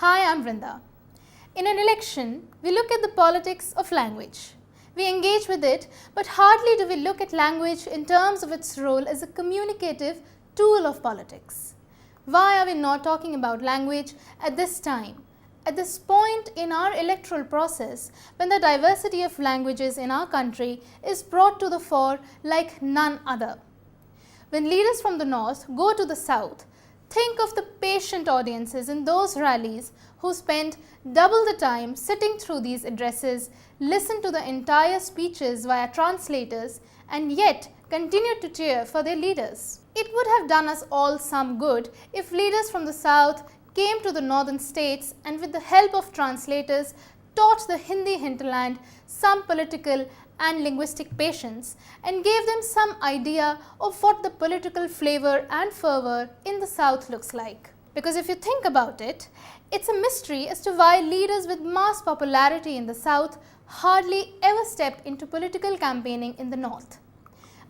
Hi, I'm Vrinda. In an election, we look at the politics of language. We engage with it, but hardly do we look at language in terms of its role as a communicative tool of politics. Why are we not talking about language at this time? At this point in our electoral process, when the diversity of languages in our country is brought to the fore like none other. When leaders from the north go to the south, think of the patient audiences in those rallies who spend double the time sitting through these addresses, listen to the entire speeches via translators, and yet continue to cheer for their leaders. It would have done us all some good if leaders from the south came to the northern states and with the help of translators taught the Hindi hinterland some political and linguistic patience and gave them some idea of what the political flavor and fervor in the south looks like. Because if you think about it, it's a mystery as to why leaders with mass popularity in the south hardly ever step into political campaigning in the north.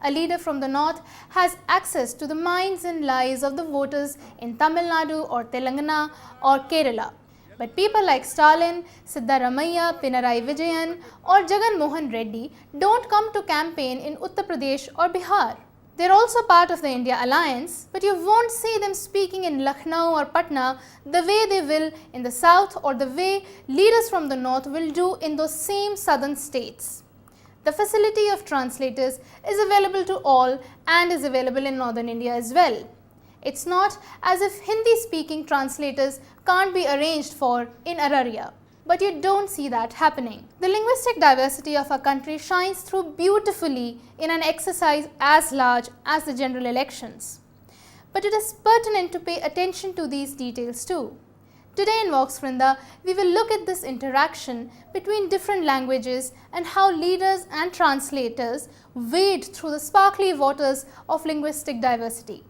A leader from the north has access to the minds and lives of the voters in Tamil Nadu or Telangana or Kerala. But people like Stalin, Siddaramaiah, Pinarayi Vijayan or Jagan Mohan Reddy don't come to campaign in Uttar Pradesh or Bihar. They're also part of the India alliance, but you won't see them speaking in Lucknow or Patna the way they will in the south or the way leaders from the north will do in those same southern states. The facility of translators is available to all and is available in northern India as well. It's not as if Hindi-speaking translators can't be arranged for in Araria, but you don't see that happening. The linguistic diversity of our country shines through beautifully in an exercise as large as the general elections. But it is pertinent to pay attention to these details too. Today in Vox Vrinda, we will look at this interaction between different languages and how leaders and translators wade through the sparkly waters of linguistic diversity.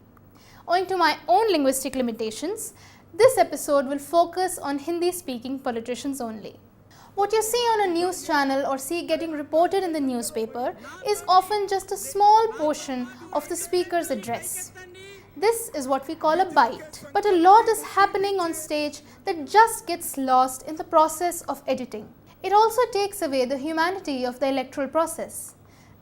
Owing to my own linguistic limitations, this episode will focus on Hindi-speaking politicians only. What you see on a news channel or see getting reported in the newspaper is often just a small portion of the speaker's address. This is what we call a bite. But a lot is happening on stage that just gets lost in the process of editing. It also takes away the humanity of the electoral process.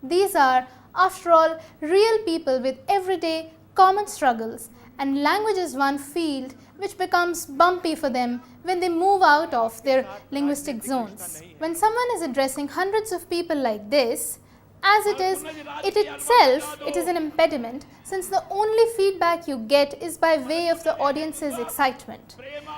These are, after all, real people with everyday common struggles, and language is one field which becomes bumpy for them when they move out of their linguistic zones. When someone is addressing hundreds of people like this, as it is, it itself, it is an impediment since the only feedback you get is by way of the audience's excitement.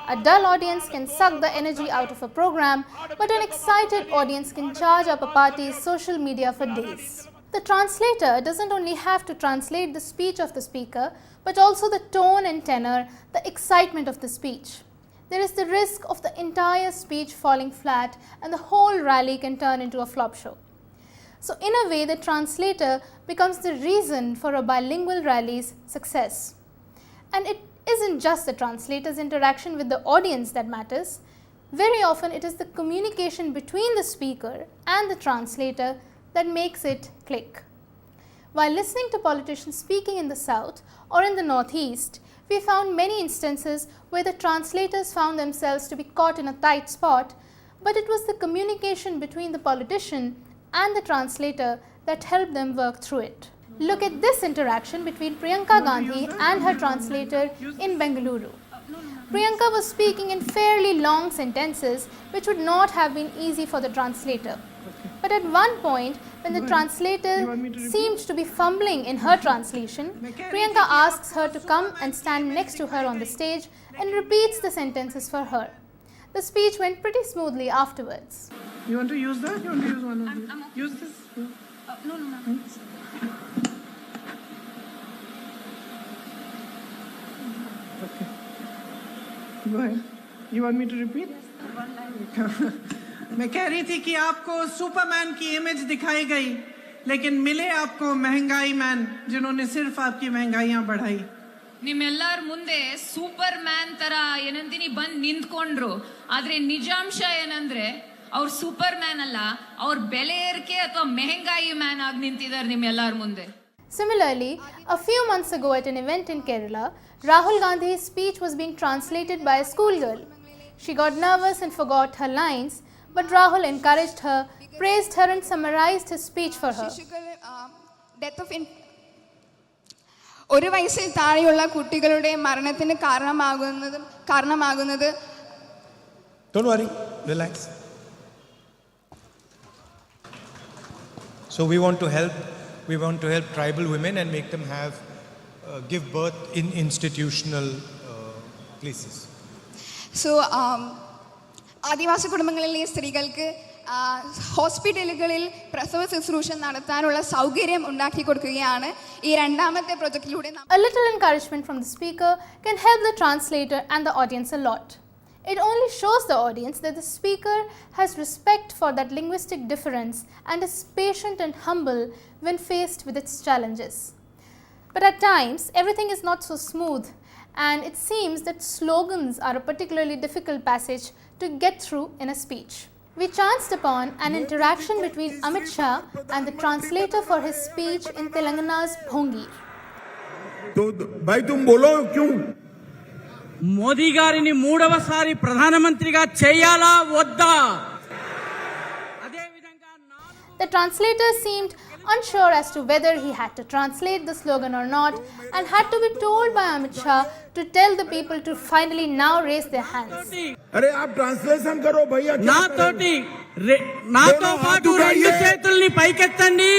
A dull audience can suck the energy out of a program, but an excited audience can charge up a party's social media for days. The translator doesn't only have to translate the speech of the speaker, but also the tone and tenor, the excitement of the speech. There is the risk of the entire speech falling flat and the whole rally can turn into a flop show. So in a way, the translator becomes the reason for a bilingual rally's success. And it isn't just the translator's interaction with the audience that matters. Very often it is the communication between the speaker and the translator that makes it click. While listening to politicians speaking in the south or in the northeast, we found many instances where the translators found themselves to be caught in a tight spot, but it was the communication between the politician and the translator that helped them work through it. Look at this interaction between Priyanka Gandhi and her translator in Bengaluru. Priyanka was speaking in fairly long sentences which would not have been easy for the translator. But at one point, when the translator seemed to be fumbling in her translation, Priyanka asks her to come and stand next to her on the stage and repeats the sentences for her. The speech went pretty smoothly afterwards. You want to use that? You want to use one of these? Use this? No. Okay. Go ahead. You want me to repeat? Yes, one line. मैं कह रही थी कि आपको Superman की image दिखाई गई, लेकिन मिले आपको महंगाई मैन जिन्होंने सिर्फ आपकी महंगाइयां बढ़ाई. ನಿಮ್ಮೆಲ್ಲರ ಮುಂದೆ ಸೂಪರ್ ಮ್ಯಾನ್ ತರ ಏನಂತೀನಿ ಬಂದ್ ನಿಂತ್ಕೊಂಡ್ರು, ಆದ್ರೆ ನಿಜಾಂಶ ಏನಂದ್ರೆ ಅವ್ರ ಸೂಪರ್ ಮ್ಯಾನ್ ಅಲ್ಲ, ಅವ್ರ ಬೆಲೆ ಏರಿಕೆ ಅಥವಾ ಮೆಹಂಗಾಯಿ ಮ್ಯಾನ್ ಆಗಿ ನಿಂತಿದ್ದಾರೆ ನಿಮ್ಮೆಲ್ಲರ ಮುಂದೆ. Similarly, a few months ago at an event in Kerala, Rahul Gandhi's speech was being translated by a schoolgirl. She got nervous and forgot her lines, but Rahul encouraged her, praised her and summarized his speech for her. Death of ഒരു വയസ്സിൽ താഴെയുള്ള കുട്ടികളുടെ മരണത്തിന് കാരണമാകുന്നത് Don't worry, relax. So we want to help tribal women and make them give birth in institutional places. So ആദിവാസി കുടുംബങ്ങളിലെ സ്ത്രീകൾക്ക് ഹോസ്പിറ്റലുകളിൽ പ്രസവ ശുശ്രൂഷ നടത്താനുള്ള സൗകര്യം ഉണ്ടാക്കി കൊടുക്കുകയാണ് ഈ രണ്ടാമത്തെ പ്രൊജക്റ്റിലൂടെ. A little encouragement from the speaker can help the translator and the audience a lot. It only shows the audience that the speaker has respect for that linguistic difference and is patient and humble when faced with its challenges. But at times, everything is not so smooth, and it seems that slogans are a particularly difficult passage to get through in a speech. We chanced upon an interaction between Amit Shah and the translator for his speech in Telangana's Bhongi. तो भाई तुम बोलो क्यों? మోదీ గారిని మూడవసారి ప్రధానమంత్రిగా చేయాలా వద్దా? అదే విధంగా The translator seemed unsure as to whether he had to translate the slogan or not, and had to be told by Amit Shah to tell the people to finally now raise their hands. अरे आप translation करो भैया. నాతో పాటు రెండు చేతుల్ని పైకెత్తండి.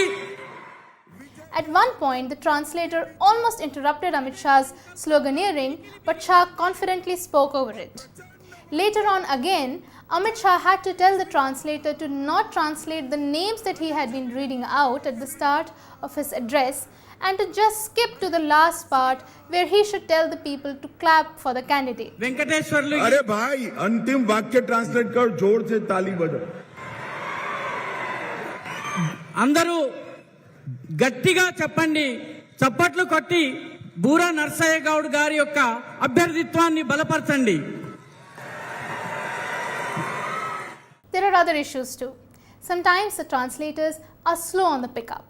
At one point, the translator almost interrupted Amit Shah's sloganeering, but Shah confidently spoke over it. Later on again, Amit Shah had to tell the translator to not translate the names that he had been reading out at the start of his address, and to just skip to the last part where he should tell the people to clap for the candidate. Venkateswarlu अरे भाई अंतिम वाक्य translate कर, जोर से ताली बजाओ. అందరూ గట్టిగా చెప్పండి, చప్పట్లు కొట్టి బూరా నర్సయ్య గౌడ్ గారి యొక్క అభ్యర్థిత్వాన్ని బలపరచండి. There are other issues too. Sometimes the translators are slow on the pickup.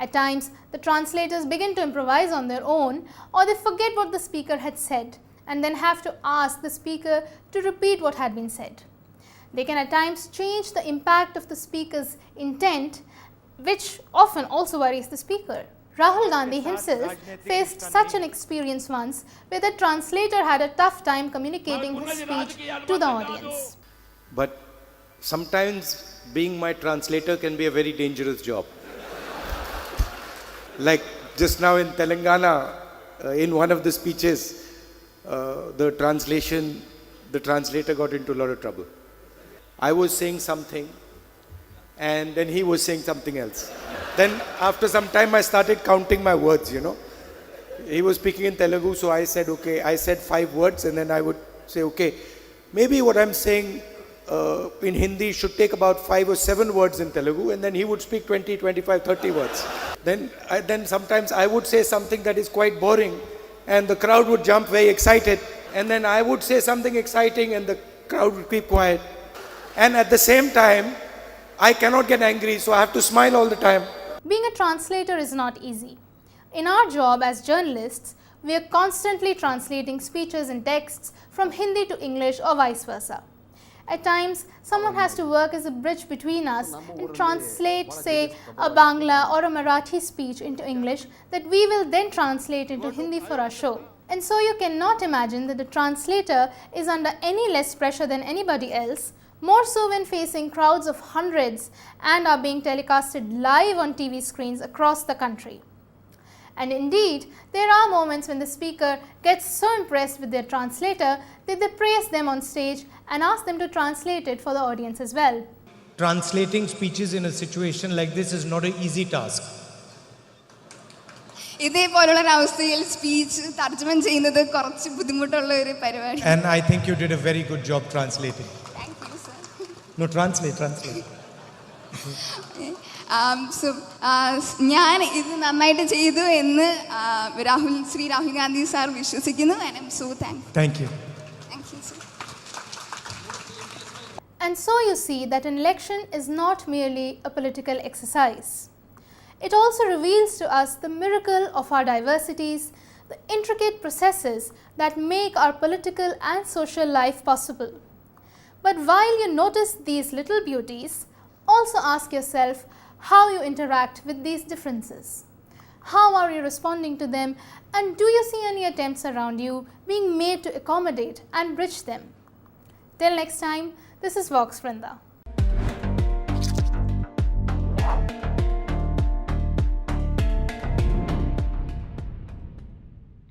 At times, the translators begin to improvise on their own, or they forget what the speaker had said and then have to ask the speaker to repeat what had been said. They can at times change the impact of the speaker's intent, which often also worries the speaker. Rahul Gandhi himself faced such an experience once where the translator had a tough time communicating his speech to the audience. But sometimes being my translator can be a very dangerous job. Like just now in Telangana, in one of the speeches, the translator got into a lot of trouble. I was saying something and then he was saying something else. Then after some time I started counting my words, He was speaking in Telugu, so I said, okay, I said 5 words and then I would say, okay, maybe what I'm saying in Hindi should take about 5 or 7 words in Telugu, and then he would speak 20, 25, 30 words. Then sometimes I would say something that is quite boring and the crowd would jump very excited, and then I would say something exciting and the crowd would keep quiet. And at the same time, I cannot get angry, so I have to smile all the time. Being a translator is not easy. In our job as journalists, we are constantly translating speeches and texts from Hindi to English or vice versa. At times, someone has to work as a bridge between us and translate, say, a Bangla or a Marathi speech into English that we will then translate into Hindi for our show. And so you cannot imagine that the translator is under any less pressure than anybody else, more so when facing crowds of hundreds and are being telecasted live on TV screens across the country. And indeed, there are moments when the speaker gets so impressed with their translator that they praise them on stage and ask them to translate it for the audience as well. Translating speeches in a situation like this is not an easy task. ഇതേപോലുള്ള അവസ്ഥയിൽ speech തർജ്ജമം ചെയ്യുന്നത് കുറച്ച് ബുദ്ധിമുട്ടുള്ള ഒരു പരിപാടി. And I think you did a very good job translating. Thank you, sir. No, translate. So ഞാൻ ഇത് നന്നായിട്ട് ചെയ്തു എന്ന് ശ്രീ രാഹുൽ ഗാന്ധി സാർ വിശ്വസിക്കുന്നു. And I'm so thankful. Thank you. Thank you, sir. And so you see that an election is not merely a political exercise. It also reveals to us the miracle of our diversities, the intricate processes that make our political and social life possible. But while you notice these little beauties, also ask yourself how you interact with these differences. How are you responding to them, and do you see any attempts around you being made to accommodate and bridge them? Till next time, this is Vox Vrinda.